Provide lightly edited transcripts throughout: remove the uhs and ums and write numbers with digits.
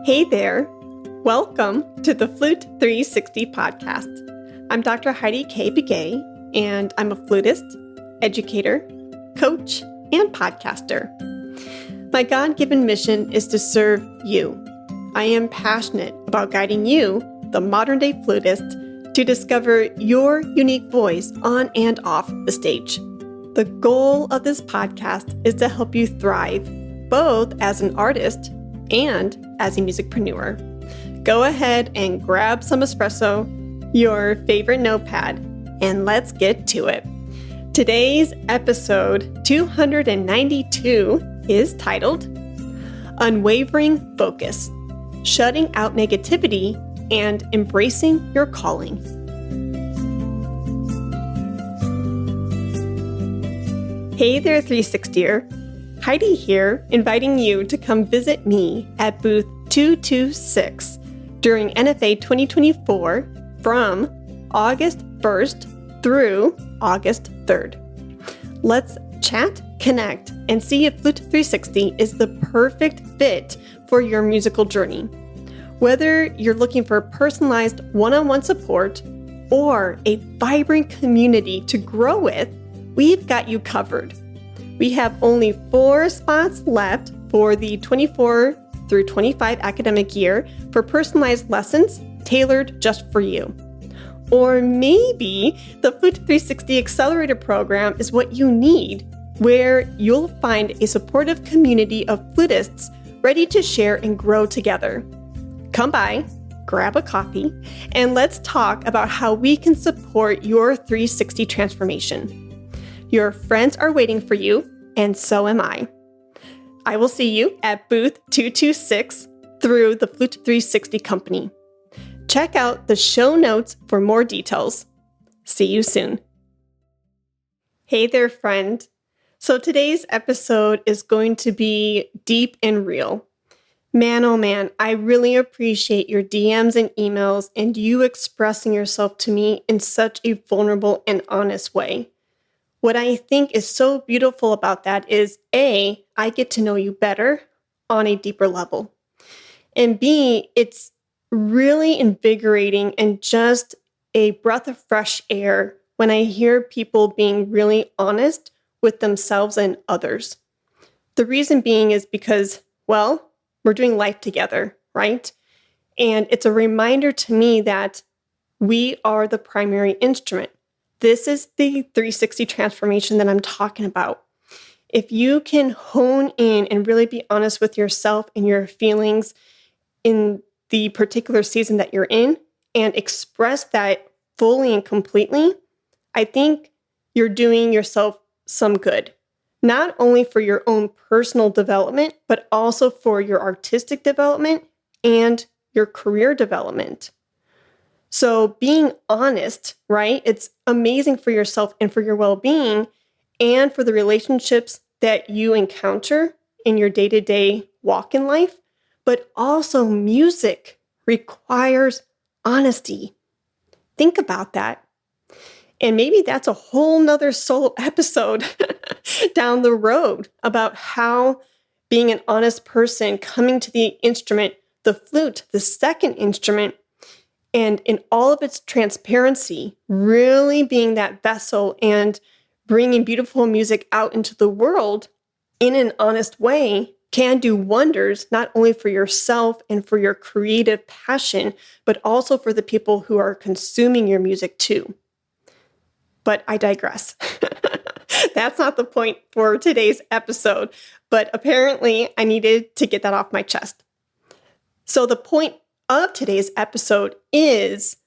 Hey there! Welcome to the Flute 360 podcast. I'm Dr. Heidi Kay Begay, and I'm a flutist, educator, coach, and podcaster. My God-given mission is to serve you. I am passionate about guiding you, the modern-day flutist, to discover your unique voice on and off the stage. The goal of this podcast is to help you thrive, both as an artist and as a musicpreneur. Go ahead and grab some espresso, your favorite notepad, and let's get to it. Today's episode 292 is titled Unwavering Focus, Shutting Out Negativity and Embracing Your Calling. Hey there, 360er. Heidi here, inviting you to come visit me at booth 226 during NFA 2024 from August 1st through August 3rd. Let's chat, connect, and see if Flute 360 is the perfect fit for your musical journey. Whether you're looking for personalized one-on-one support or a vibrant community to grow with, we've got you covered. We have only 4 spots left for the 24 through 25 academic year for personalized lessons tailored just for you. Or maybe the Flute 360 Accelerator program is what you need, where you'll find a supportive community of flutists ready to share and grow together. Come by, grab a coffee, and let's talk about how we can support your 360 transformation. Your friends are waiting for you, and so am I. I will see you at booth 226 through the Flute 360 company. Check out the show notes for more details. See you soon. Hey there, friend. So today's episode is going to be deep and real. Man, oh man, I really appreciate your DMs and emails and you expressing yourself to me in such a vulnerable and honest way. What I think is so beautiful about that is A, I get to know you better on a deeper level. And B, it's really invigorating and just a breath of fresh air when I hear people being really honest with themselves and others. The reason being is because, well, we're doing life together, right? And it's a reminder to me that we are the primary instrument. This is the 360 transformation that I'm talking about. If you can hone in and really be honest with yourself and your feelings in the particular season that you're in and express that fully and completely, I think you're doing yourself some good. Not only for your own personal development, but also for your artistic development and your career development. So being honest, right? It's amazing for yourself and for your well-being and for the relationships that you encounter in your day-to-day walk in life. But also music requires honesty. Think about that. And maybe that's a whole nother solo episode down the road about how being an honest person coming to the instrument, the flute, the second instrument, and in all of its transparency, really being that vessel and bringing beautiful music out into the world in an honest way can do wonders, not only for yourself and for your creative passion, but also for the people who are consuming your music too. But I digress. That's not the point for today's episode, but apparently I needed to get that off my chest. So the point of today's episode is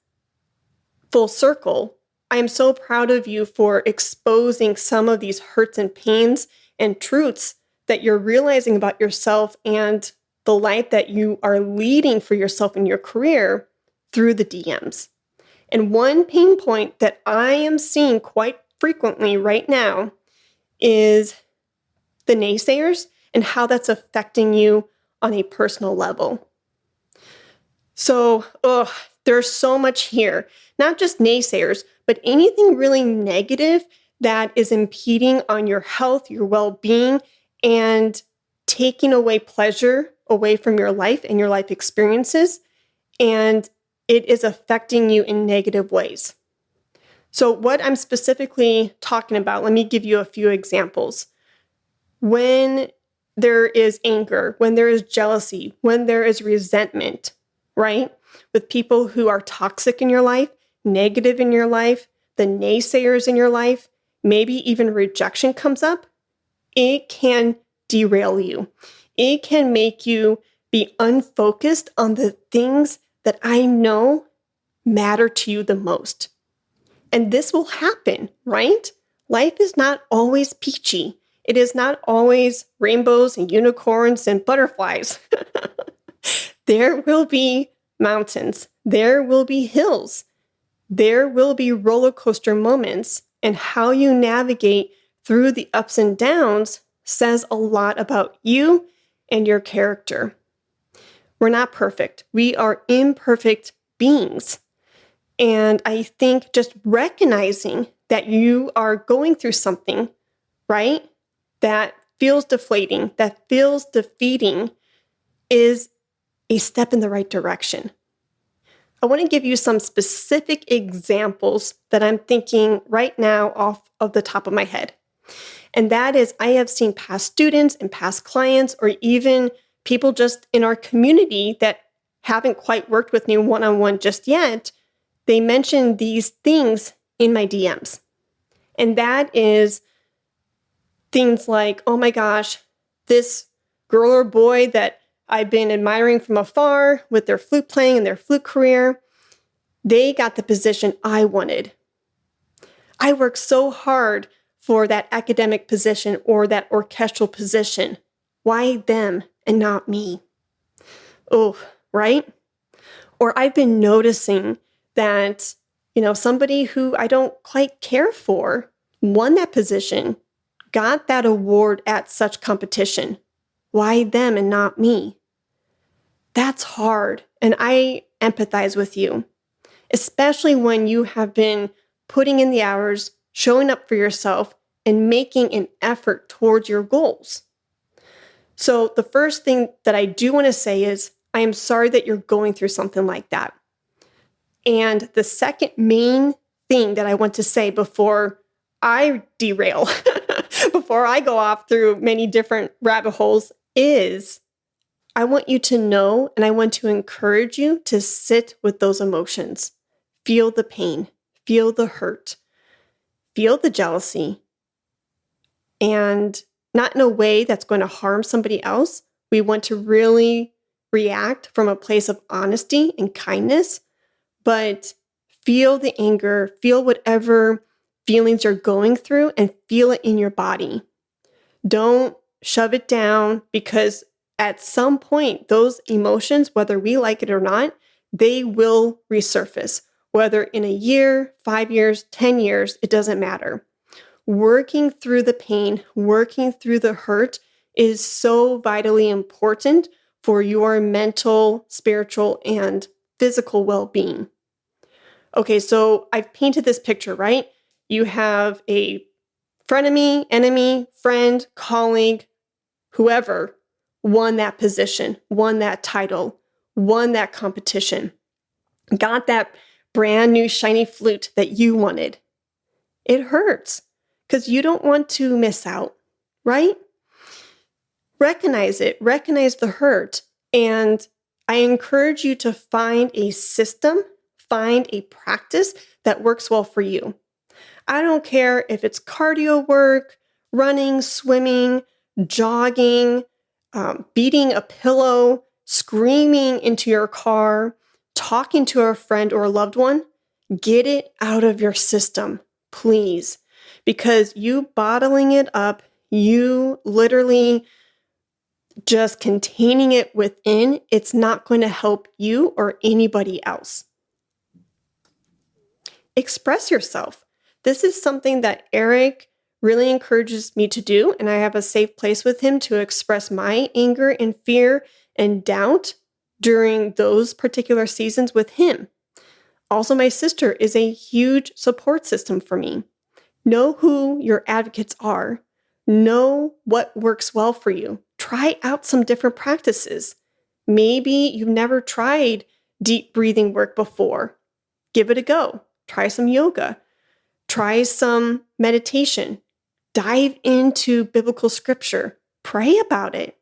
full circle. I am so proud of you for exposing some of these hurts and pains and truths that you're realizing about yourself and the life that you are leading for yourself in your career through the DMs. And one pain point that I am seeing quite frequently right now is the naysayers and how that's affecting you on a personal level. So, there's so much here. Not just naysayers, but anything really negative that is impeding on your health, your well-being, and taking away pleasure away from your life and your life experiences, and it is affecting you in negative ways. So what I'm specifically talking about, let me give you a few examples. When there is anger, when there is jealousy, when there is resentment, right? With people who are toxic in your life, negative in your life, the naysayers in your life, maybe even rejection comes up, it can derail you. It can make you be unfocused on the things that I know matter to you the most. And this will happen, right? Life is not always peachy. It is not always rainbows and unicorns and butterflies. There will be mountains. There will be hills. There will be roller coaster moments, and how you navigate through the ups and downs says a lot about you and your character. We're not perfect. We are imperfect beings. And I think just recognizing that you are going through something, right, that feels deflating, that feels defeating, is a step in the right direction. I want to give you some specific examples that I'm thinking right now off of the top of my head. And that is, I have seen past students and past clients, or even people just in our community that haven't quite worked with me one-on-one just yet, they mention these things in my DMs. And that is things like, oh my gosh, this girl or boy that I've been admiring from afar with their flute playing and their flute career, they got the position I wanted. I worked so hard for that academic position or that orchestral position. Why them and not me? Oh, right? Or I've been noticing that, somebody who I don't quite care for won that position, got that award at such competition. Why them and not me? That's hard, and I empathize with you, especially when you have been putting in the hours, showing up for yourself, and making an effort towards your goals. So the first thing that I do want to say is, I am sorry that you're going through something like that. And the second main thing that I want to say before I derail, before I go off through many different rabbit holes, is I want you to know, and I want to encourage you to sit with those emotions. Feel the pain, feel the hurt, feel the jealousy, and not in a way that's going to harm somebody else. We want to really react from a place of honesty and kindness, but feel the anger, feel whatever feelings you're going through, and feel it in your body. Don't shove it down, because at some point, those emotions, whether we like it or not, they will resurface. Whether in a year, 5 years, 10 years, it doesn't matter. Working through the pain, working through the hurt is so vitally important for your mental, spiritual, and physical well-being. Okay, so I've painted this picture, right? You have a frenemy, enemy, friend, colleague, whoever won that position, won that title, won that competition, got that brand new shiny flute that you wanted. It hurts because you don't want to miss out, right? Recognize it, recognize the hurt, and I encourage you to find a system, find a practice that works well for you. I don't care if it's cardio work, running, swimming, jogging, beating a pillow, screaming into your car, talking to a friend or a loved one. Get it out of your system, please, because you bottling it up, you literally just containing it within, it's not going to help you or anybody else. Express yourself. This is something that Eric really encourages me to do, and I have a safe place with him to express my anger and fear and doubt during those particular seasons with him. Also, my sister is a huge support system for me. Know who your advocates are. Know what works well for you. Try out some different practices. Maybe you've never tried deep breathing work before. Give it a go. Try some yoga. Try some meditation. Dive into biblical scripture. Pray about it.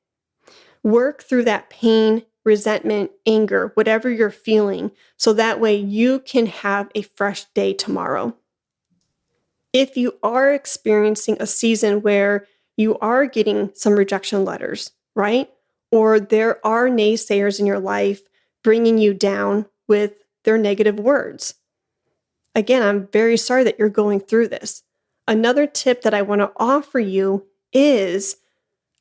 Work through that pain, resentment, anger, whatever you're feeling, so that way you can have a fresh day tomorrow. If you are experiencing a season where you are getting some rejection letters, right? Or there are naysayers in your life bringing you down with their negative words. Again, I'm very sorry that you're going through this. Another tip that I want to offer you is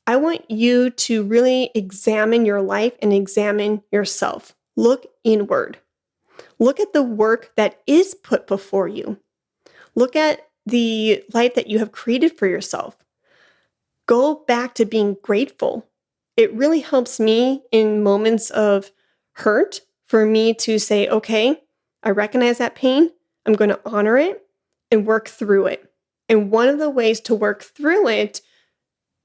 I want you to really examine your life and examine yourself. Look inward. Look at the work that is put before you. Look at the life that you have created for yourself. Go back to being grateful. It really helps me in moments of hurt for me to say, okay, I recognize that pain. I'm going to honor it and work through it. And one of the ways to work through it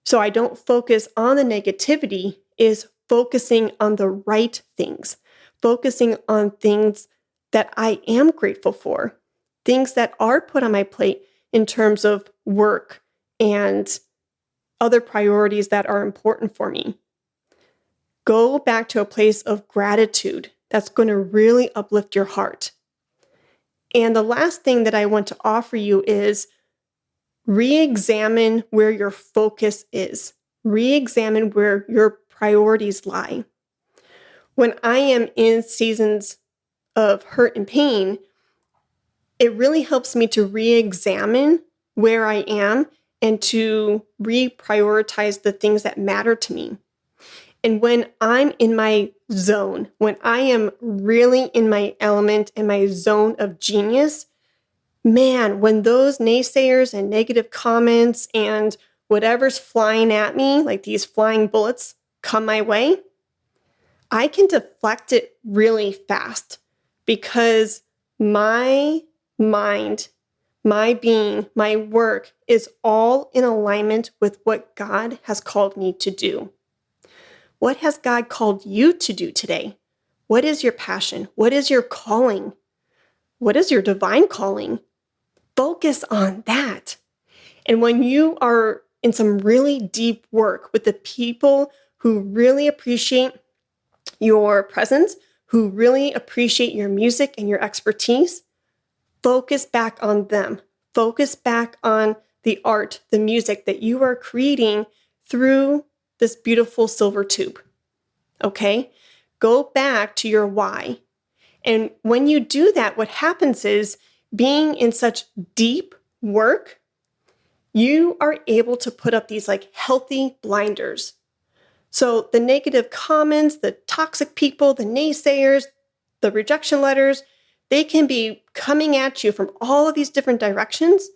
so I don't focus on the negativity is focusing on the right things, focusing on things that I am grateful for, things that are put on my plate in terms of work and other priorities that are important for me. Go back to a place of gratitude that's going to really uplift your heart. And the last thing that I want to offer you is re-examine where your focus is. Re-examine where your priorities lie. When I am in seasons of hurt and pain, it really helps me to re-examine where I am and to reprioritize the things that matter to me. And when I'm in my zone, when I am really in my element and my zone of genius, man, when those naysayers and negative comments and whatever's flying at me, like these flying bullets, come my way, I can deflect it really fast because my mind, my being, my work is all in alignment with what God has called me to do. What has God called you to do today? What is your passion? What is your calling? What is your divine calling? Focus on that. And when you are in some really deep work with the people who really appreciate your presence, who really appreciate your music and your expertise, focus back on them. Focus back on the art, the music that you are creating through this beautiful silver tube. Okay? Go back to your why. And when you do that, what happens is being in such deep work, you are able to put up these like healthy blinders. So the negative comments, the toxic people, the naysayers, the rejection letters, they can be coming at you from all of these different directions.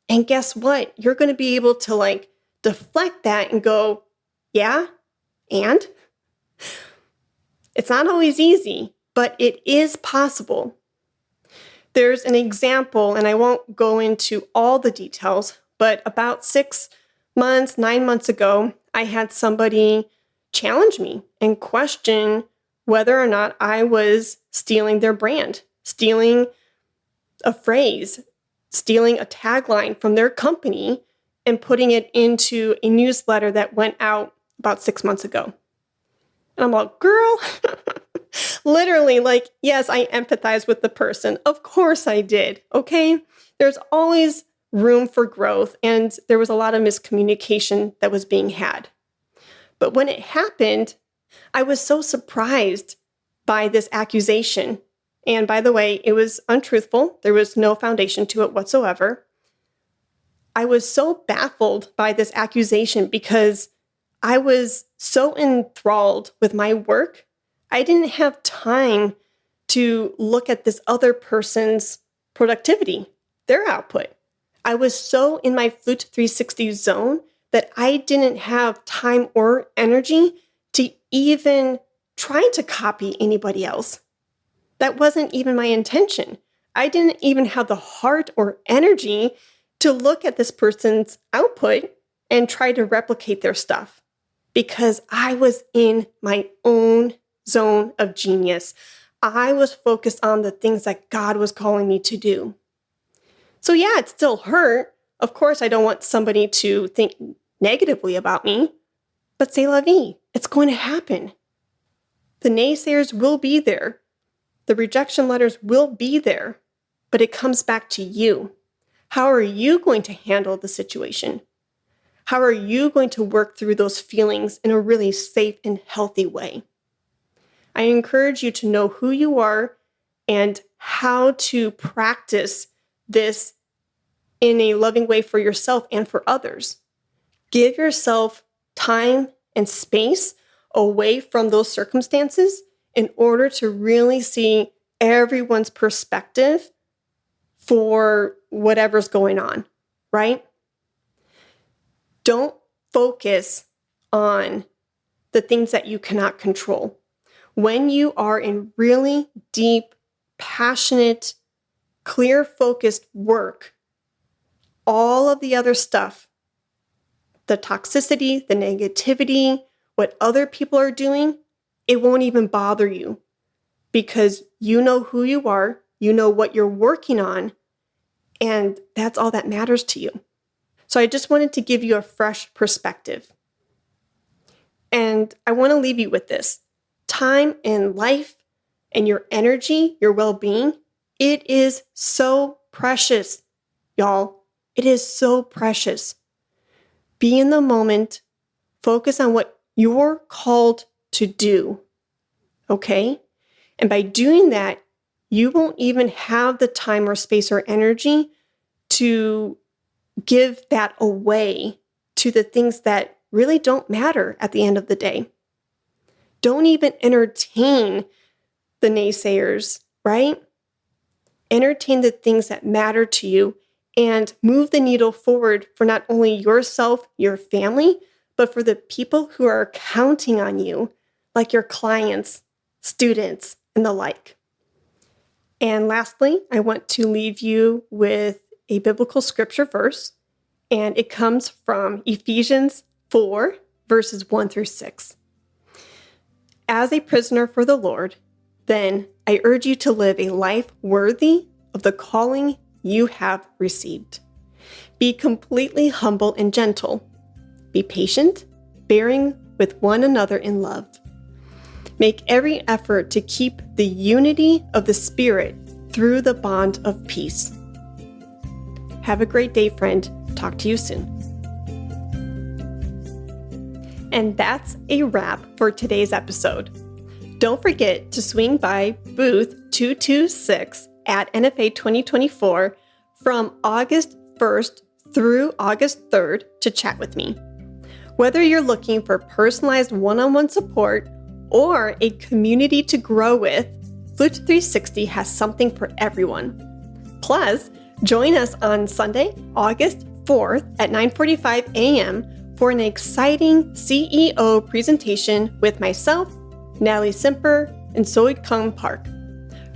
And guess what? You're going to be able to like deflect that and go, yeah, and it's not always easy, but it is possible. There's an example, and I won't go into all the details, but about 9 months ago, I had somebody challenge me and question whether or not I was stealing their brand, stealing a phrase, stealing a tagline from their company and putting it into a newsletter that went out about 6 months ago. And I'm like, girl, literally, like, yes, I empathize with the person. Of course I did, okay? There's always room for growth, and there was a lot of miscommunication that was being had. But when it happened, I was so surprised by this accusation. And by the way, it was untruthful. There was no foundation to it whatsoever. I was so baffled by this accusation because I was so enthralled with my work. I didn't have time to look at this other person's productivity, their output. I was so in my Flute 360 zone that I didn't have time or energy to even try to copy anybody else. That wasn't even my intention. I didn't even have the heart or energy to look at this person's output and try to replicate their stuff because I was in my own zone of genius. I was focused on the things that God was calling me to do. So yeah, it still hurt. Of course, I don't want somebody to think negatively about me, but c'est la vie. It's going to happen. The naysayers will be there. The rejection letters will be there, but it comes back to you. How are you going to handle the situation? How are you going to work through those feelings in a really safe and healthy way? I encourage you to know who you are and how to practice this in a loving way for yourself and for others. Give yourself time and space away from those circumstances in order to really see everyone's perspective for whatever's going on, right? Don't focus on the things that you cannot control. When you are in really deep, passionate, clear, focused work, all of the other stuff, the toxicity, the negativity, what other people are doing, it won't even bother you because you know who you are, you know what you're working on, and that's all that matters to you. So I just wanted to give you a fresh perspective. And I want to leave you with this. Time in life and your energy, your well-being, it is so precious, y'all. It is so precious. Be in the moment. Focus on what you're called to do, okay? And by doing that, you won't even have the time or space or energy to give that away to the things that really don't matter at the end of the day. Don't even entertain the naysayers, right? Entertain the things that matter to you and move the needle forward for not only yourself, your family, but for the people who are counting on you, like your clients, students, and the like. And lastly, I want to leave you with a biblical scripture verse, and it comes from Ephesians 4, verses 1 through 6. As a prisoner for the Lord, then I urge you to live a life worthy of the calling you have received. Be completely humble and gentle. Be patient, bearing with one another in love. Make every effort to keep the unity of the Spirit through the bond of peace. Have a great day, friend. Talk to you soon. And that's a wrap for today's episode. Don't forget to swing by booth 226 at NFA 2024 from August 1st through August 3rd to chat with me. Whether you're looking for personalized one-on-one support or a community to grow with, Flute 360 has something for everyone. Plus, join us on Sunday, August 4th at 9:45 a.m. for an exciting CEO presentation with myself, Natalie Simper, and Soid Kung Park.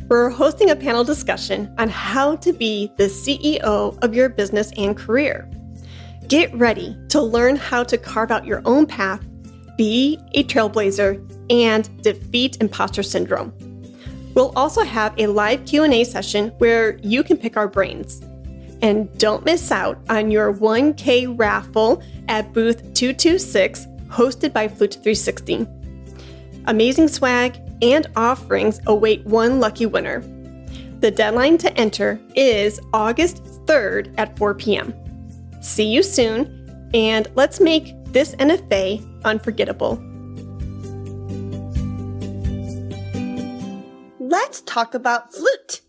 We're hosting a panel discussion on how to be the CEO of your business and career. Get ready to learn how to carve out your own path, be a trailblazer, and defeat imposter syndrome. We'll also have a live Q&A session where you can pick our brains. And don't miss out on your 1K raffle at booth 226, hosted by Flute 360. Amazing swag and offerings await one lucky winner. The deadline to enter is August 3rd at 4 p.m. See you soon, and let's make this NFA unforgettable. Let's talk about Flute.